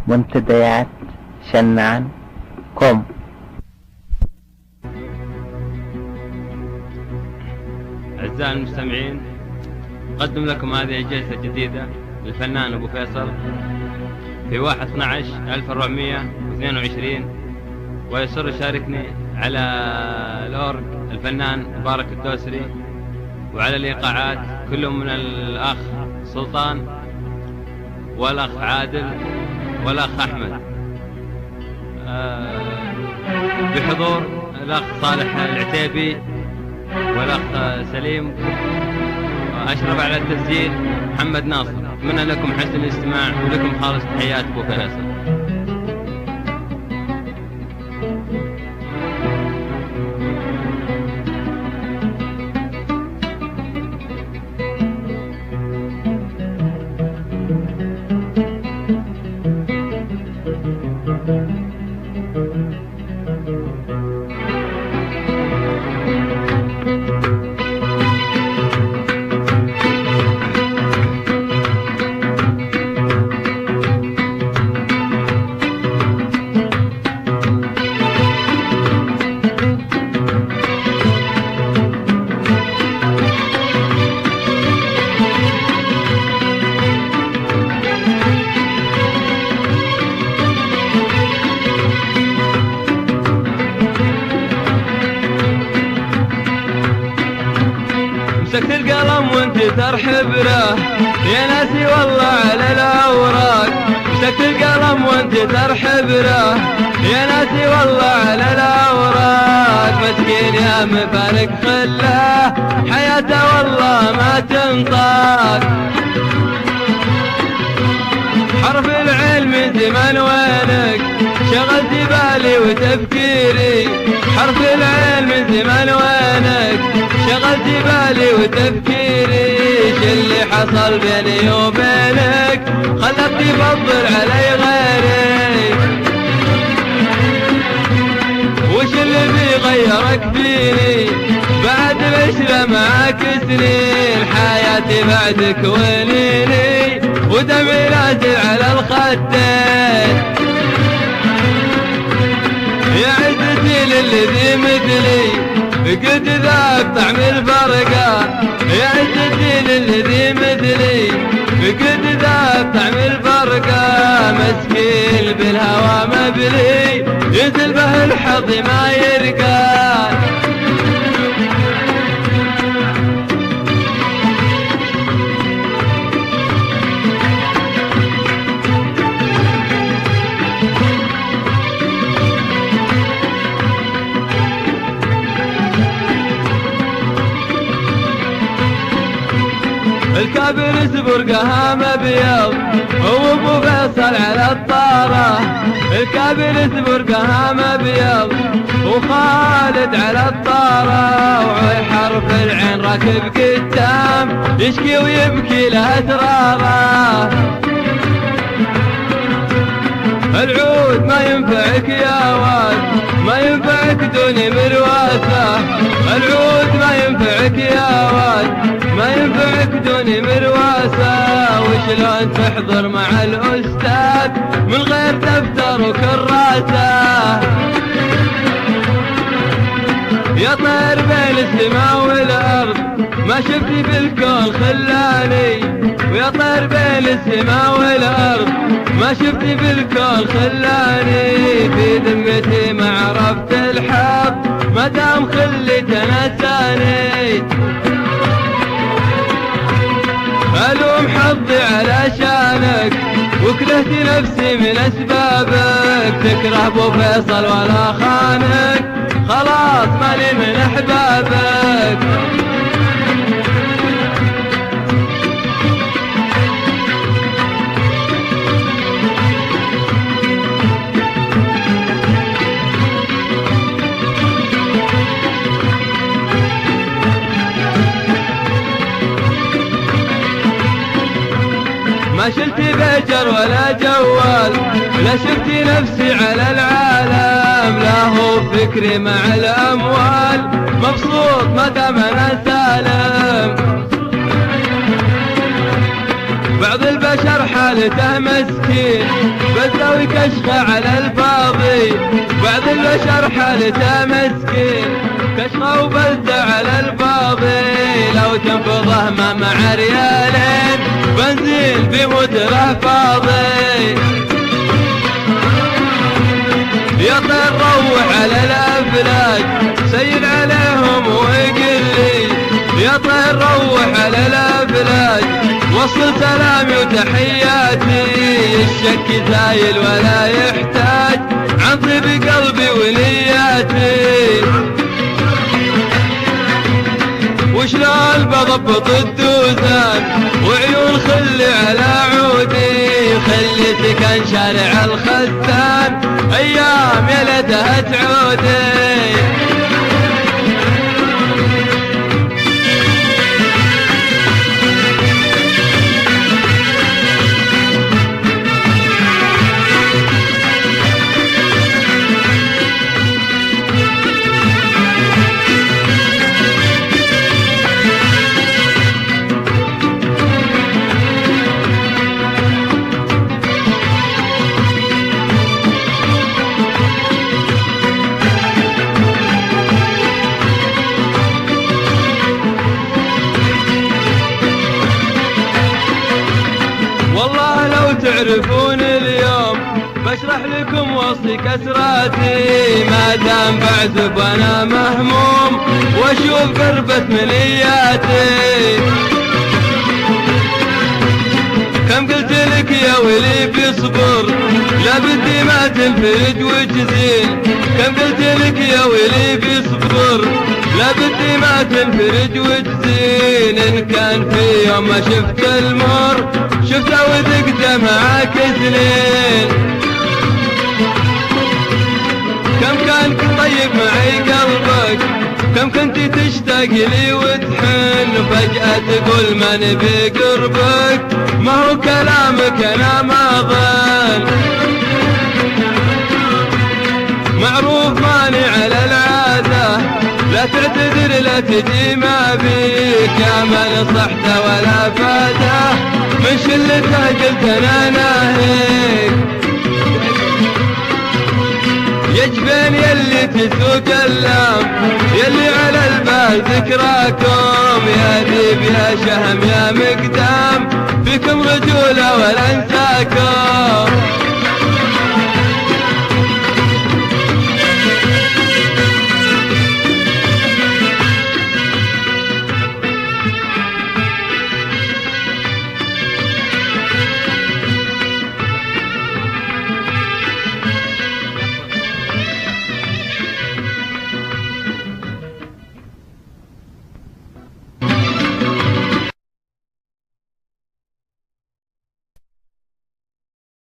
منتديات شنان كوم. أعزائي المستمعين، أقدم لكم هذه الجلسة الجديدة للفنان أبو فيصل في 1/12/1422، ويسر يشاركني على الأورج الفنان مبارك الدوسري، وعلى الإيقاعات كلهم من الأخ سلطان والأخ عادل والأخ أحمد، بحضور الأخ صالح العتيبي والأخ سليم، أشرف على التسجيل محمد ناصر. أتمنى لكم حسن الاستماع، ولكم خالص تحيات أبو فيصل. مسكت القلم وانت ترحب له يا ناسي والله على الأوراق، مسكت القلم وانت ترحب له يا ناسي والله على الأوراق. مسكين يا مفارق خله حياته والله ما تنطاق، حرف العين من زمان وينك شغلت بالي وتفكيري، حرف العين من زمان وينك شغلت بالي وتفكيري. ايش اللي حصل بيني وبينك خلك تفضل علي غيري، وش اللي بيغيرك فيني بعد بشرة معاك سنين. حياتي بعدك وليني ودمي نازل على الخدين، يا عزتي للذي مثلي قد ذاق طعم الفرقان، يا عزتي للذي مثلي قد ذاق طعم الفرقان. مسكين بالهوى مبلي ينزل به الحظ ما يرقان، الكابر سبرقها مبيض هو ابو فيصل على الطارة، الكابر سبرقها مبيض وخالد على الطارة، وعلى حرف العين راكب قدام يشكي ويبكي له اسراره. العود ما ينفعك يا واد ما ينفعك دون مرواسة، العود ما ينفعك يا واد ما ينفعك دون مرواسة. وشلون تحضر مع الأستاذ من غير دفتر وكراسة، يا طير بين السماء والأرض ما شفتي بالكون خلاني، ويا طير بين السماء والأرض ما شفتي بالكون خلاني. في ذمتي ما عرفت الحظ ما دام خليت نساني، ألوم حظي علشانك وكرهت نفسي من أسبابك. تكره أبو فيصل ولا خانك خلاص ماني من أحبابك. ما شلت بيجر ولا جوال لا شفتي نفسي على العالم، لا هو فكري مع الأموال مبسوط ما دام أنا سالم. بعض البشر حالته مسكين بسوي كشخة على الفاضي بعد البشر حالته مسكين كشخة وبلدة على الفاضي لو تنفضه ما مع ريالين بنزين بمتره فاضي يا طير روح على الافلاج سيل عليهم ويقل لي يا طير روح على الافلاج وصل سلامي وتحياتي الشك زايل ولا يحتاج عن طيب قلبي ونياتي وشلون بضبط الدوزان وعيون خلي على عودي خليتك كان شارع الخزان ايام يا ليتها تعودي تعرفون اليوم بشرح لكم وصي كسراتي ما دام بعزف وانا مهموم واشوف قربة منياتي كم قلت لك يا ولي بيصبر لا بدي ما تنفرد وجزين كم قلت لك يا ولي بيصبر لا بدي ما تنفرد وجزين ان كان في يوم ما شفت المر شفته وذقته معاك سنين كم كان طيب معي قلبك كم كنت تشتاق لي وتحن فجأة تقول ما نبي قربك ما هو كلامك انا ما ظن معروف ماني على العادة لا تعتذر لا تجي ما بيك يا ما نصحته ولا فاته من شلته قلت انا ناهيك يا جبين يلي تسوق اللام يلي على البال ذكراكم يا ذيب يا شهم يا مقدام فيكم رجولة ولا انساكم